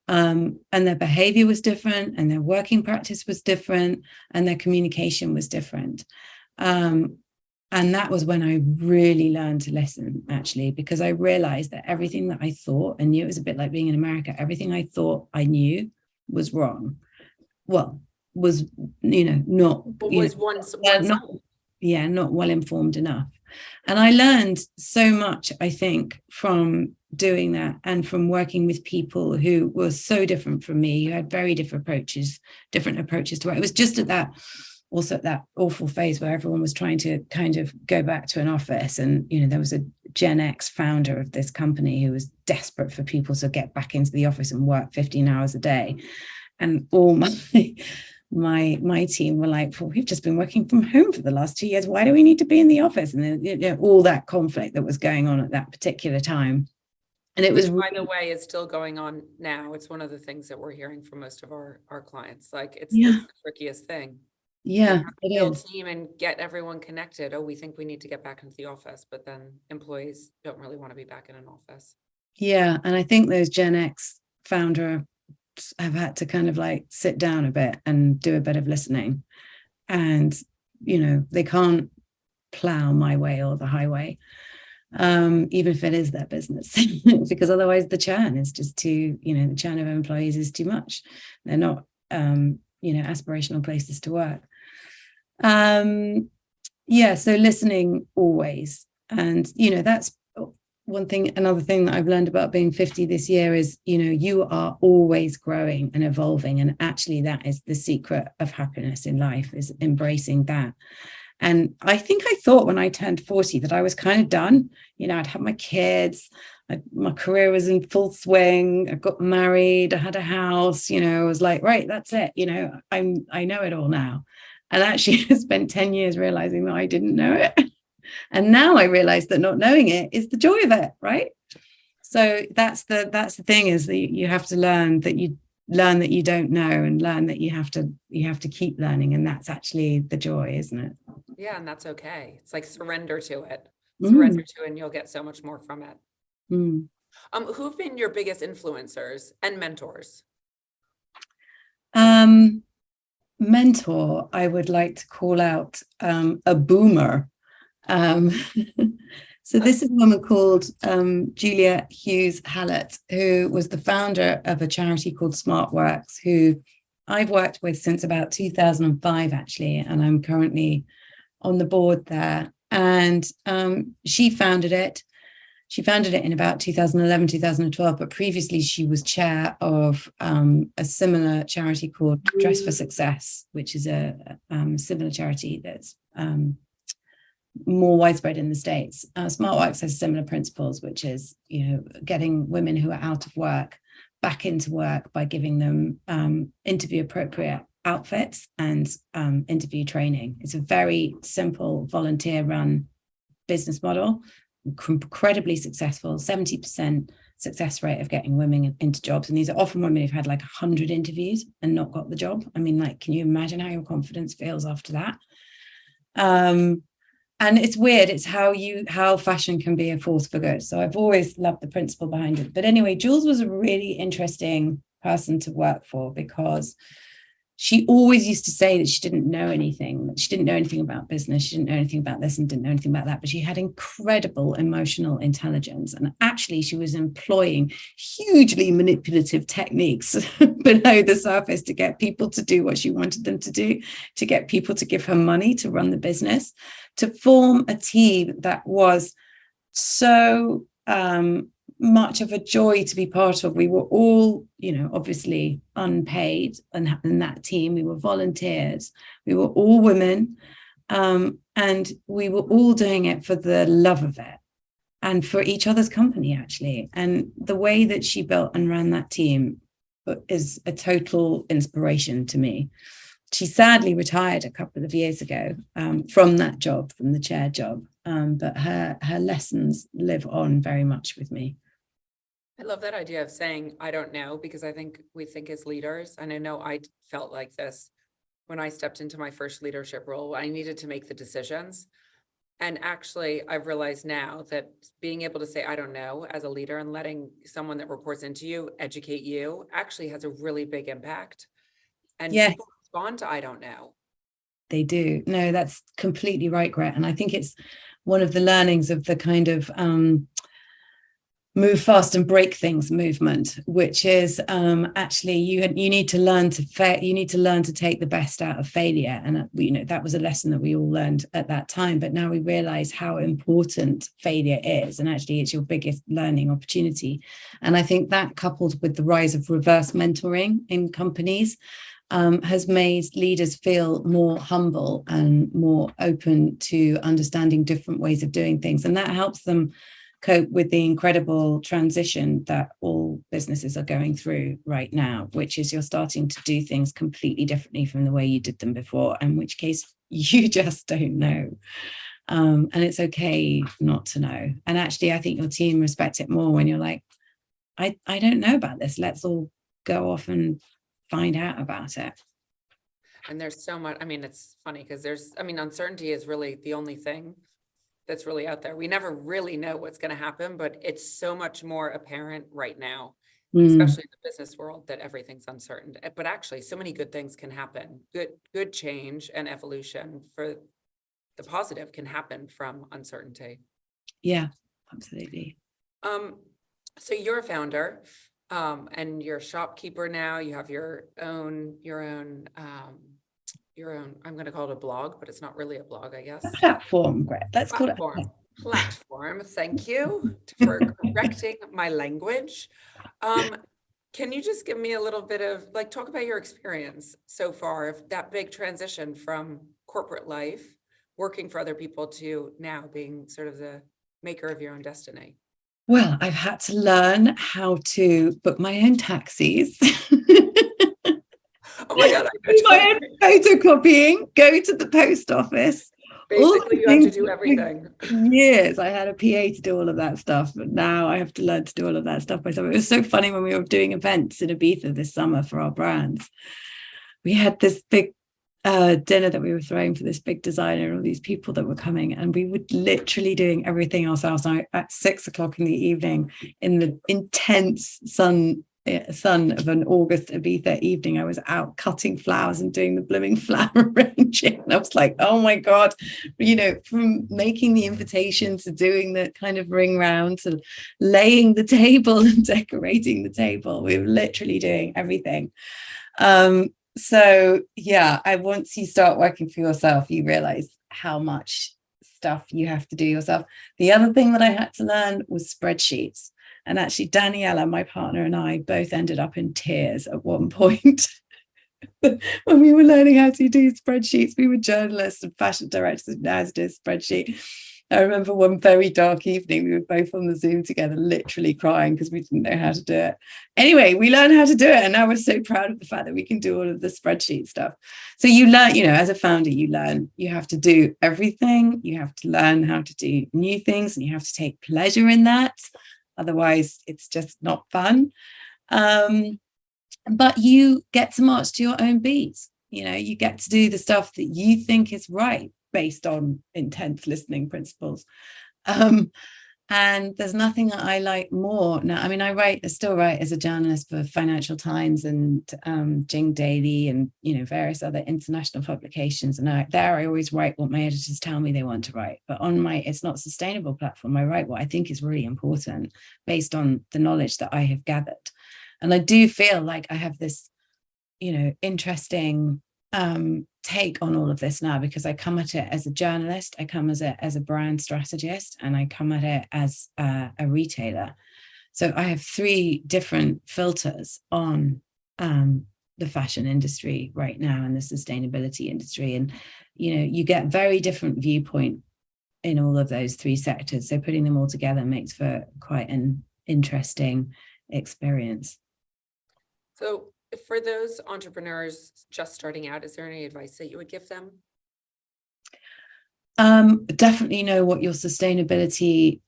And their behavior was different, and their working practice was different, and their communication was different. And that was when I really learned to listen, actually, because I realized that everything that I thought and knew, it was a bit like being in America, everything I thought I knew was wrong. Well, was, not, not well informed enough. And I learned so much, I think, from doing that, and from working with people who were so different from me, who had very different approaches to work. It was just at that awful phase where everyone was trying to kind of go back to an office. And, there was a Gen X founder of this company who was desperate for people to get back into the office and work 15 hours a day. And all my team were like, well, we've just been working from home for the last 2 years. Why do we need to be in the office? And then, all that conflict that was going on at that particular time. And it was, by the way, is still going on now. It's one of the things that we're hearing from most of our clients. Like, it's the trickiest thing. Yeah, it build is. Team and get everyone connected. Oh, we think we need to get back into the office, but then employees don't really want to be back in an office. Yeah, and I think those Gen X founder have had to kind of like sit down a bit and do a bit of listening, and they can't plow my way or the highway, even if it is their business, because otherwise the churn is just too, the churn of employees is too much. They're not aspirational places to work. So listening always. And that's one thing. Another thing that I've learned about being 50 this year is, you are always growing and evolving. And actually that is the secret of happiness in life, is embracing that. And I think I thought when I turned 40 that I was kind of done. I'd had my kids, my career was in full swing, I got married, I had a house, I was like, right, that's it. I know it all now. And actually I spent 10 years realizing that I didn't know it. And now I realize that not knowing it is the joy of it, right? So that's the thing, is that you have to learn that you don't know, and learn that you have to keep learning, and that's actually the joy, isn't it? Yeah, and that's okay. It's like surrender to it, and you'll get so much more from it. Who've been your biggest influencers and mentors? Mentor, I would like to call out a boomer. So this is a woman called Julia Hughes Hallett, who was the founder of a charity called SmartWorks, who I've worked with since about 2005, actually, and I'm currently on the board there. And she founded it. She founded it in about 2011, 2012, but previously she was chair of a similar charity called Dress for Success, which is a similar charity that's more widespread in the States. SmartWorks has similar principles, which is, getting women who are out of work back into work by giving them interview appropriate outfits and interview training. It's a very simple volunteer run business model, incredibly successful, 70% success rate of getting women into jobs. And these are often women who've had like 100 interviews and not got the job. I mean, like, can you imagine how your confidence feels after that? And it's weird. It's how fashion can be a force for good. So I've always loved the principle behind it. But anyway, Jules was a really interesting person to work for, because she always used to say that she didn't know anything. She didn't know anything about business. She didn't know anything about this and didn't know anything about that. But she had incredible emotional intelligence. And actually, she was employing hugely manipulative techniques below the surface to get people to do what she wanted them to do, to get people to give her money to run the business, to form a team that was so much of a joy to be part of. We were all, obviously unpaid, and in that team, we were volunteers. We were all women, and we were all doing it for the love of it and for each other's company, actually. And the way that she built and ran that team is a total inspiration to me. She sadly retired a couple of years ago from that job, from the chair job. But her lessons live on very much with me. I love that idea of saying, I don't know, because I think we think as leaders, and I know I felt like this when I stepped into my first leadership role, I needed to make the decisions. And actually, I've realized now that being able to say, I don't know, as a leader, and letting someone that reports into you educate you actually has a really big impact. And people respond to, I don't know. They do. No, that's completely right, Gret. And I think it's one of the learnings of the kind of move fast and break things movement, which is actually you need to learn to you need to learn to take the best out of failure. And that was a lesson that we all learned at that time. But now we realize how important failure is, and actually it's your biggest learning opportunity. And I think that, coupled with the rise of reverse mentoring in companies, has made leaders feel more humble and more open to understanding different ways of doing things. And that helps them cope with the incredible transition that all businesses are going through right now, which is you're starting to do things completely differently from the way you did them before, in which case you just don't know. And it's okay not to know. And actually, I think your team respect it more when you're like, I don't know about this. Let's all go off and find out about it. And there's so much, it's funny because uncertainty is really the only thing that's really out there. We never really know what's going to happen, but it's so much more apparent right now, especially in the business world, that everything's uncertain. But actually, so many good things can happen. Good change and evolution for the positive can happen from uncertainty. Yeah, absolutely. So you're a founder, and you're a shopkeeper now. You have your own, I'm going to call it a blog, but it's not really a blog, I guess. Platform, Gret. Let's call it platform. Thank you for correcting my language. Can you just give me a little bit of talk about your experience so far of that big transition from corporate life, working for other people, to now being sort of the maker of your own destiny? Well, I've had to learn how to book my own taxis. Oh my God. Do my own photocopying, go to the post office. Basically, you have to do everything. Years I had a PA to do all of that stuff, but now I have to learn to do all of that stuff myself. It was so funny when we were doing events in Ibiza this summer for our brands. We had this big dinner that we were throwing for this big designer and all these people that were coming, and we were literally doing everything ourselves. At 6 o'clock in the evening, in the intense sun of an August Ibiza evening, I was out cutting flowers and doing the blooming flower arranging. And I was like, oh my God, from making the invitation to doing the kind of ring round to laying the table and decorating the table, we were literally doing everything. So yeah, once you start working for yourself, you realize how much stuff you have to do yourself. The other thing that I had to learn was spreadsheets. And actually, Daniela, my partner, and I both ended up in tears at one point when we were learning how to do spreadsheets. We were journalists and fashion directors and now to do a spreadsheet. I remember one very dark evening, we were both on the Zoom together, literally crying because we didn't know how to do it. Anyway, we learned how to do it. And now we're so proud of the fact that we can do all of the spreadsheet stuff. So you learn, as a founder, you learn you have to do everything. You have to learn how to do new things, and you have to take pleasure in that. Otherwise, it's just not fun. But you get to march to your own beat. You get to do the stuff that you think is right. based on intense listening principles. And there's nothing that I like more now. I mean, I still write as a journalist for Financial Times and Jing Daily and, various other international publications. And I always write what my editors tell me they want to write. But on It's Not Sustainable platform, I write what I think is really important based on the knowledge that I have gathered. And I do feel like I have this, interesting take on all of this now, because I come at it as a journalist, I come as a brand strategist, and I come at it as a retailer. So I have 3 different filters on the fashion industry right now and the sustainability industry. And, you get very different viewpoint in all of those 3 sectors. So putting them all together makes for quite an interesting experience. So for those entrepreneurs just starting out, is there any advice that you would give them? Definitely know what your sustainability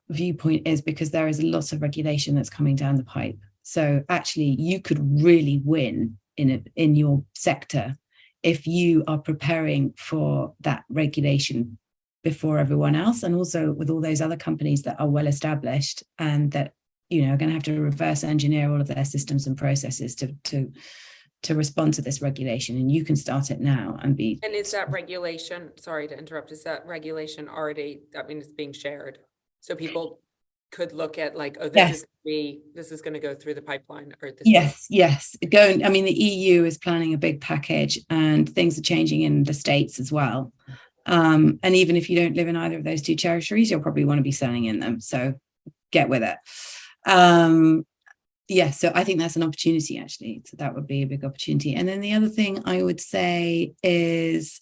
viewpoint is, because there is a lot of regulation that's coming down the pipe. So actually, you could really win in your sector if you are preparing for that regulation before everyone else, and also with all those other companies that are well established and that are going to have to reverse engineer all of their systems and processes to respond to this regulation. And you can start it now and be. And is that regulation, sorry to interrupt, is that regulation already, it's being shared? So people could look at like, oh, this is going to go through the pipeline, or this. Yes. The EU is planning a big package, and things are changing in the States as well. And even if you don't live in either of those 2 territories, you'll probably want to be selling in them. So get with it. So I think that's an opportunity, actually. So that would be a big opportunity. And then the other thing I would say is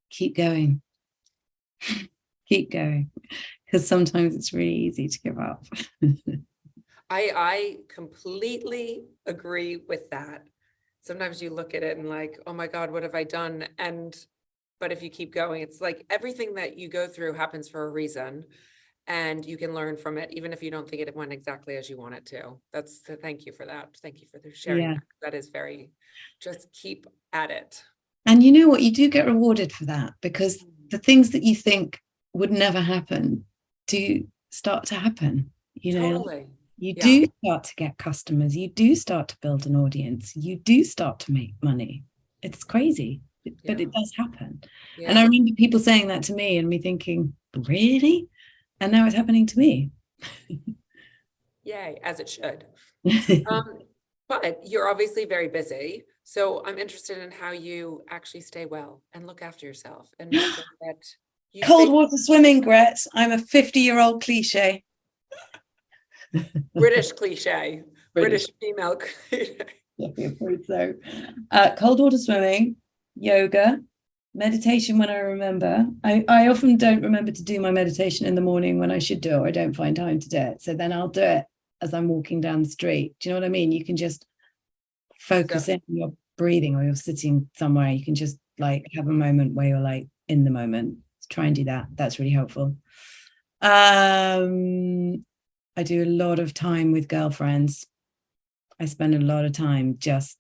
keep going. Keep going, because sometimes it's really easy to give up. I completely agree with that. Sometimes you look at it and like, oh my God, what have I done? But if you keep going, it's like everything that you go through happens for a reason. And you can learn from it, even if you don't think it went exactly as you want it to. Thank you for that. Thank you for sharing that. That is just keep at it. And you know what? You do get rewarded for that, because the things that you think would never happen do start to happen. Totally. You do start to get customers. You do start to build an audience. You do start to make money. It's crazy, but it does happen. Yeah. And I remember people saying that to me and me thinking, really? And now it's happening to me. Yay, as it should. But you're obviously very busy. So I'm interested in how you actually stay well and look after yourself and make sure that you cold water swimming, Gret. I'm a 50-year-old cliche. British cliche. British female cliche. Yeah, so cold water swimming, yoga, meditation when I remember. I often don't remember to do my meditation in the morning when I should do it, or I don't find time to do it. So then I'll do it as I'm walking down the street. Do you know what I mean? You can just focus in on your breathing, or you're sitting somewhere. You can just like have a moment where you're like in the moment. Try and do that. That's really helpful. I do a lot of time with girlfriends. I spend a lot of time just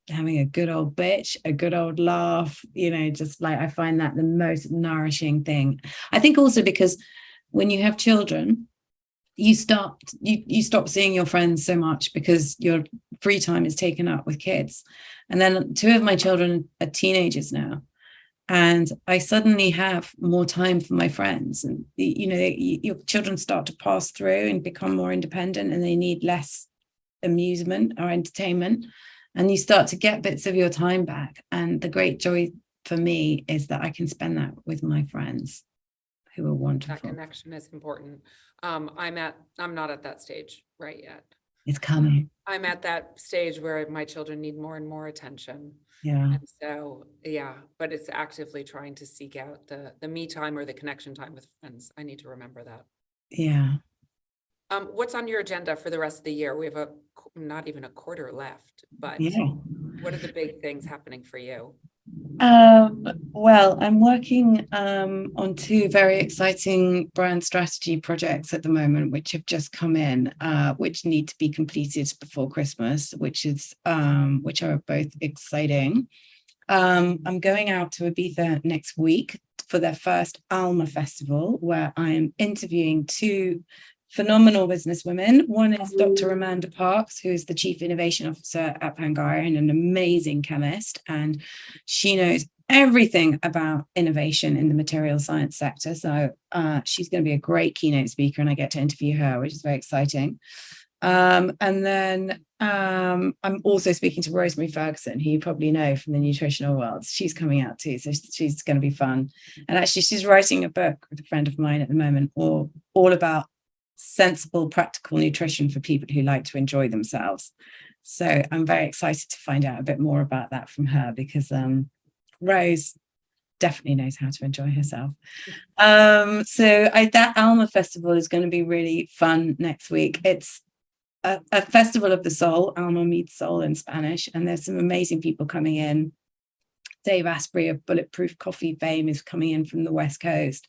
having a good old bitch, a good old laugh, just like I find that the most nourishing thing. I think also because when you have children, you stop seeing your friends so much because your free time is taken up with kids. And then 2 of my children are teenagers now, and I suddenly have more time for my friends. And your children start to pass through and become more independent, and they need less amusement or entertainment, and you start to get bits of your time back. And the great joy for me is that I can spend that with my friends, who are wonderful. That connection is important. I'm not at that stage right yet. It's coming. I'm at that stage where my children need more and more attention. Yeah. And so, but it's actively trying to seek out the me time or the connection time with friends. I need to remember that. Yeah. What's on your agenda for the rest of the year? We have not even a quarter left, but what are the big things happening for you? Well, I'm working on 2 very exciting brand strategy projects at the moment, which have just come in, which need to be completed before Christmas, which are both exciting. I'm going out to Ibiza next week for their first Alma Festival, where I am interviewing two phenomenal businesswomen. One is Dr. Amanda Parks, who is the Chief Innovation Officer at Pangara and an amazing chemist. And she knows everything about innovation in the material science sector. So she's going to be a great keynote speaker, and I get to interview her, which is very exciting. And then I'm also speaking to Rosemary Ferguson, who you probably know from the nutritional world. She's coming out too, so she's going to be fun. And actually, she's writing a book with a friend of mine at the moment, all about sensible, practical nutrition for people who like to enjoy themselves. So I'm very excited to find out a bit more about that from her, because Rose definitely knows how to enjoy herself. That Alma Festival is going to be really fun next week. It's a festival of the soul. Alma means soul in Spanish, and there's some amazing people coming in. Dave Asprey of Bulletproof Coffee fame is coming in from the West Coast.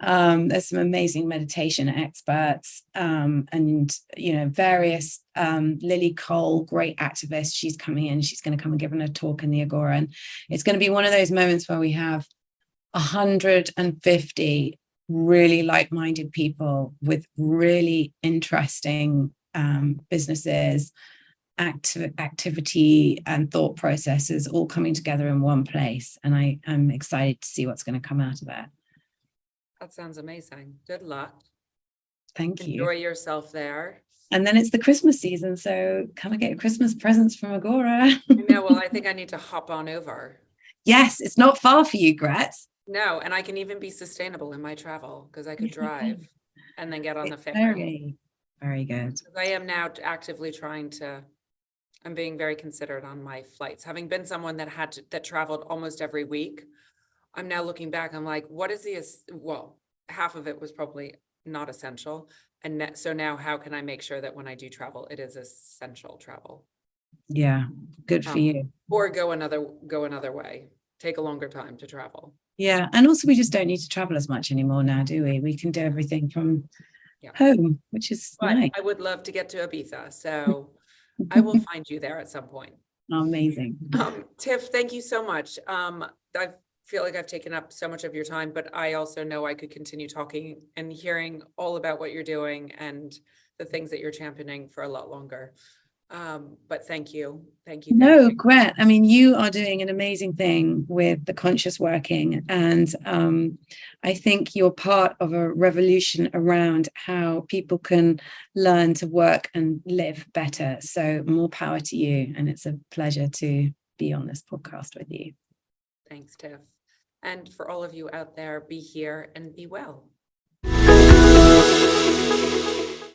There's some amazing meditation experts, and various Lily Cole, great activist. She's coming in. She's going to come and give a talk in the Agora, and it's going to be one of those moments where we have 150 really like-minded people with really interesting businesses, activity and thought processes all coming together in one place. And I'm excited to see what's going to come out of that. That sounds amazing. Good luck. Thank you. Enjoy yourself there. And then it's the Christmas season, so can I get Christmas presents from Agora? I know. Well, I think I need to hop on over. Yes, it's not far for you, Gret. No, and I can even be sustainable in my travel, because I could drive and then get on the ferry. Very good. I am now actively I'm being very considerate on my flights. Having been someone that traveled almost every week, I'm now looking back, I'm like, what is half of it was probably not essential. And so now how can I make sure that when I do travel, it is essential travel? Yeah, good for you. Or go another way, take a longer time to travel. Yeah, and also we just don't need to travel as much anymore now, do we? We can do everything from home, which is nice. I would love to get to Ibiza, so I will find you there at some point. Amazing. Tiff, thank you so much. I feel like I've taken up so much of your time, but I also know I could continue talking and hearing all about what you're doing and the things that you're championing for a lot longer. But thank you. No, Gret. I mean, you are doing an amazing thing with the conscious working. And I think you're part of a revolution around how people can learn to work and live better. So more power to you. And it's a pleasure to be on this podcast with you. Thanks, Tiff. And for all of you out there, be here and be well.